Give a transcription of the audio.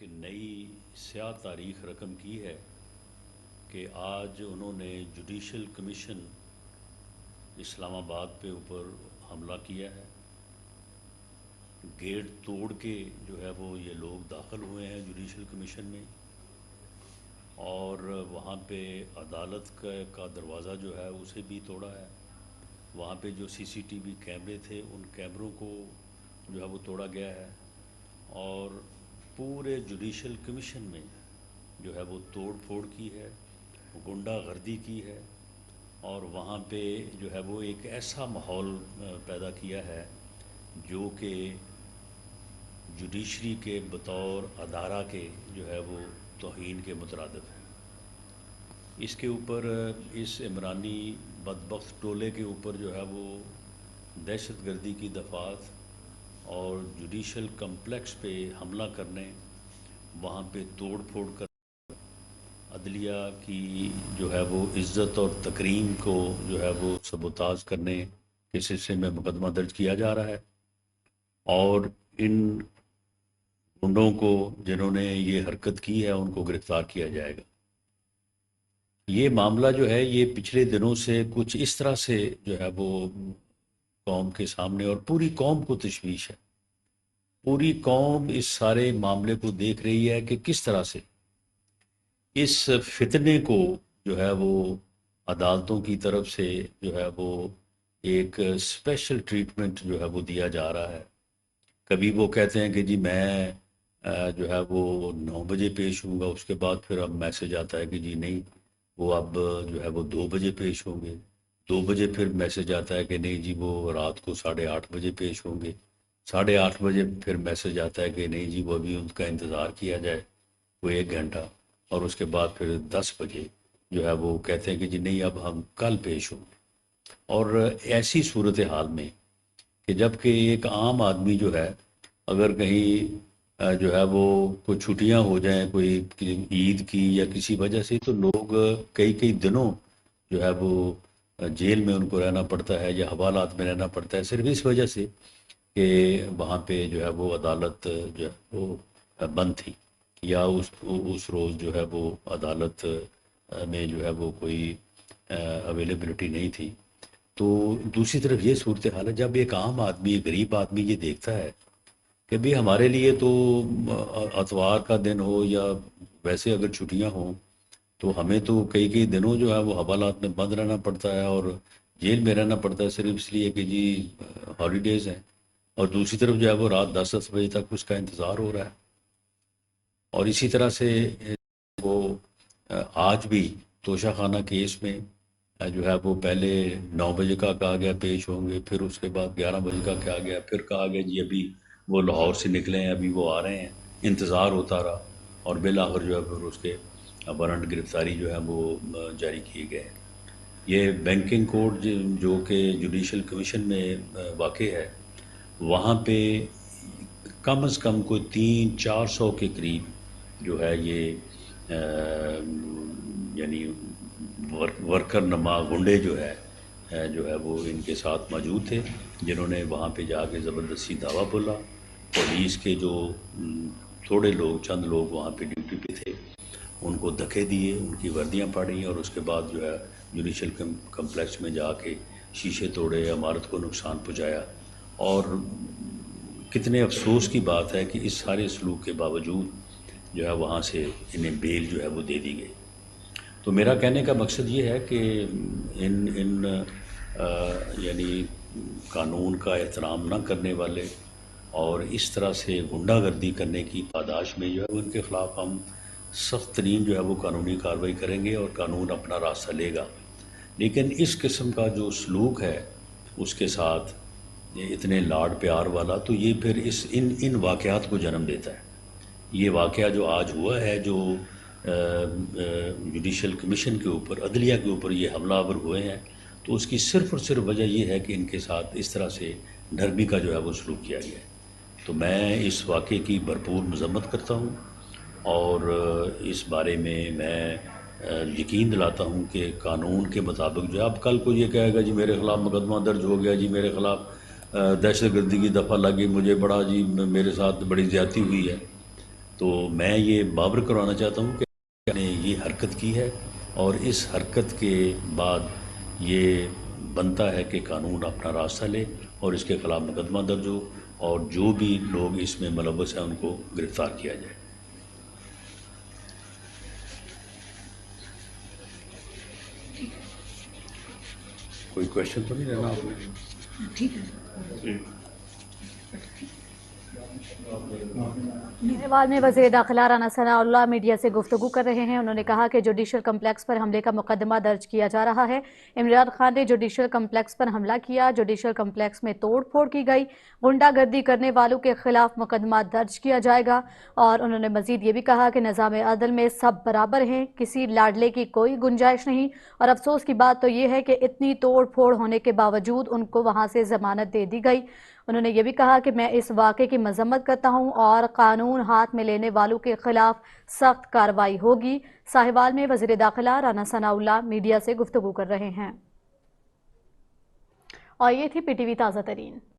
نئی سیاہ تاریخ رقم کی ہے کہ آج انہوں نے جوڈیشل کمیشن اسلام آباد پہ اوپر حملہ کیا ہے۔ گیٹ توڑ کے جو ہے وہ یہ لوگ داخل ہوئے ہیں جوڈیشل کمیشن میں، اور وہاں پہ عدالت کا دروازہ جو ہے اسے بھی توڑا ہے۔ وہاں پہ جو سی سی ٹی وی کیمرے تھے ان کیمروں کو جو ہے وہ توڑا گیا ہے، اور پورے جوڈیشل کمیشن میں جو ہے وہ توڑ پھوڑ کی ہے، غنڈہ گردی کی ہے، اور وہاں پہ جو ہے وہ ایک ایسا ماحول پیدا کیا ہے جو کہ جوڈیشری کے بطور ادارہ کے جو ہے وہ توہین کے مترادف ہے۔ اس کے اوپر اس عمرانی بدبخت ٹولے کے اوپر جو ہے وہ دہشت گردی کی دفعات اور جوڈیشل کمپلیکس پہ حملہ کرنے، وہاں پہ توڑ پھوڑ کر عدلیہ کی جو ہے وہ عزت اور تکریم کو جو ہے وہ سبوتاژ کرنے کے سلسلے میں مقدمہ درج کیا جا رہا ہے، اور ان گنڈوں کو جنہوں نے یہ حرکت کی ہے ان کو گرفتار کیا جائے گا۔ یہ معاملہ جو ہے یہ پچھلے دنوں سے کچھ اس طرح سے جو ہے وہ قوم کے سامنے، اور پوری قوم کو تشویش ہے، پوری قوم اس سارے معاملے کو دیکھ رہی ہے کہ کس طرح سے اس فتنے کو جو ہے وہ عدالتوں کی طرف سے جو ہے وہ ایک اسپیشل ٹریٹمنٹ جو ہے وہ دیا جا رہا ہے۔ کبھی وہ کہتے ہیں کہ جی میں جو ہے وہ 9 بجے پیش ہوں گا، اس کے بعد پھر اب میسج آتا ہے کہ جی نہیں، وہ اب جو ہے وہ 2 بجے پیش ہوں گے، 2 بجے پھر میسج آتا ہے کہ نہیں جی وہ رات کو 8:30 بجے پیش ہوں گے، 8:30 بجے پھر میسج آتا ہے کہ نہیں جی وہ ابھی ان کا انتظار کیا جائے وہ 1 گھنٹہ، اور اس کے بعد پھر 10 بجے جو ہے وہ کہتے ہیں کہ جی نہیں اب ہم کل پیش ہوں گے۔ اور ایسی صورتحال میں کہ جب کہ ایک عام آدمی جو ہے اگر کہیں جو ہے وہ کوئی چھٹیاں ہو جائیں، کوئی عید کی یا کسی وجہ سے، تو لوگ کئی کئی دنوں جو ہے وہ جیل میں ان کو رہنا پڑتا ہے یا حوالات میں رہنا پڑتا ہے، صرف اس وجہ سے کہ وہاں پہ جو ہے وہ عدالت جو ہے وہ بند تھی، یا اس روز جو ہے وہ عدالت میں جو ہے وہ کوئی اویلیبلٹی نہیں تھی۔ تو دوسری طرف یہ صورتحال ہے جب ایک عام آدمی، ایک غریب آدمی یہ دیکھتا ہے کہ بھی ہمارے لیے تو اتوار کا دن ہو یا ویسے اگر چھٹیاں ہوں تو ہمیں تو کئی کئی دنوں جو ہے وہ حوالات میں بند رہنا پڑتا ہے اور جیل میں رہنا پڑتا ہے، صرف اس لیے کہ جی ہالیڈیز ہیں، اور دوسری طرف جو ہے وہ رات 10 بجے تک اس کا انتظار ہو رہا ہے۔ اور اسی طرح سے وہ آج بھی توشہ خانہ کیس میں جو ہے وہ پہلے 9 بجے کا کہا گیا پیش ہوں گے، پھر اس کے بعد 11 بجے کا کہا گیا، پھر کہا گیا جی ابھی وہ لاہور سے نکلے ہیں، ابھی وہ آ رہے ہیں، انتظار ہوتا رہا، اور بالآخر جو ہے پھر اس کے وارنٹ گرفتاری جو ہے وہ جاری کیے گئے۔ یہ بینکنگ کوڈ جو کہ جوڈیشل کمیشن میں واقع ہے، وہاں پہ کم از کم کوئی 300-400 کے قریب جو ہے یہ یعنی ورکر نما گنڈے جو ہے وہ ان کے ساتھ موجود تھے، جنہوں نے وہاں پہ جا کے زبردستی دعویٰ بولا۔ پولیس کے جو تھوڑے لوگ، چند لوگ وہاں پہ ڈیوٹی پہ تھے، ان کو دھکے دیے، ان کی وردیاں پاڑی، اور اس کے بعد جو ہے جوڈیشل کمپلیکس میں جا کے شیشے توڑے، عمارت کو نقصان پہنچایا۔ اور کتنے افسوس کی بات ہے کہ اس سارے سلوک کے باوجود جو ہے وہاں سے انہیں بیل جو ہے وہ دے دی گئی۔ تو میرا کہنے کا مقصد یہ ہے کہ ان یعنی قانون کا احترام نہ کرنے والے اور اس طرح سے غنڈہ گردی کرنے کی پاداش میں جو ہے ان کے خلاف ہم سخت ترین جو ہے وہ قانونی کارروائی کریں گے، اور قانون اپنا راستہ لے گا۔ لیکن اس قسم کا جو سلوک ہے اس کے ساتھ اتنے لاڈ پیار والا، تو یہ پھر ان واقعات کو جنم دیتا ہے۔ یہ واقعہ جو آج ہوا ہے، جو جوڈیشل کمیشن کے اوپر، عدلیہ کے اوپر یہ حملہ آور ہوئے ہیں، تو اس کی صرف اور صرف وجہ یہ ہے کہ ان کے ساتھ اس طرح سے نرمی کا جو ہے وہ سلوک کیا گیا ہے۔ تو میں اس واقعے کی بھرپور مذمت کرتا ہوں، اور اس بارے میں یقین دلاتا ہوں کہ قانون کے مطابق جو ہے، اب کل کو یہ کہے گا جی میرے خلاف مقدمہ درج ہو گیا، جی میرے خلاف دہشت گردی کی دفعہ لگی، مجھے بڑا جی میرے ساتھ بڑی زیادتی ہوئی ہے، تو میں یہ باور کروانا چاہتا ہوں کہ نے یہ حرکت کی ہے اور اس حرکت کے بعد یہ بنتا ہے کہ قانون اپنا راستہ لے اور اس کے خلاف مقدمہ درج ہو اور جو بھی لوگ اس میں ملوث ہیں ان کو گرفتار کیا جائے۔ کوئی کوشچن تو نہیں رہنا آپ میں؟ ٹھیک ہے۔ سہیوال میں وزیر داخلہ رانا ثناء اللہ میڈیا سے گفتگو کر رہے ہیں۔ انہوں نے کہا کہ جوڈیشل کمپلیکس پر حملے کا مقدمہ درج کیا جا رہا ہے۔ عمران خان نے جوڈیشل کمپلیکس پر حملہ کیا، جوڈیشل کمپلیکس میں توڑ پھوڑ کی گئی، غنڈہ گردی کرنے والوں کے خلاف مقدمہ درج کیا جائے گا۔ اور انہوں نے مزید یہ بھی کہا کہ نظام عدل میں سب برابر ہیں، کسی لاڈلے کی کوئی گنجائش نہیں، اور افسوس کی بات تو یہ ہے کہ اتنی توڑ پھوڑ ہونے کے باوجود ان کو وہاں سے ضمانت دے دی گئی۔ انہوں نے یہ بھی کہا کہ میں اس واقعے کی مذمت کرتا ہوں اور قانون ہاتھ میں لینے والوں کے خلاف سخت کارروائی ہوگی۔ ساہیوال میں وزیر داخلہ رانا ثناء اللہ میڈیا سے گفتگو کر رہے ہیں۔ اور یہ تھی پی ٹی وی تازہ ترین۔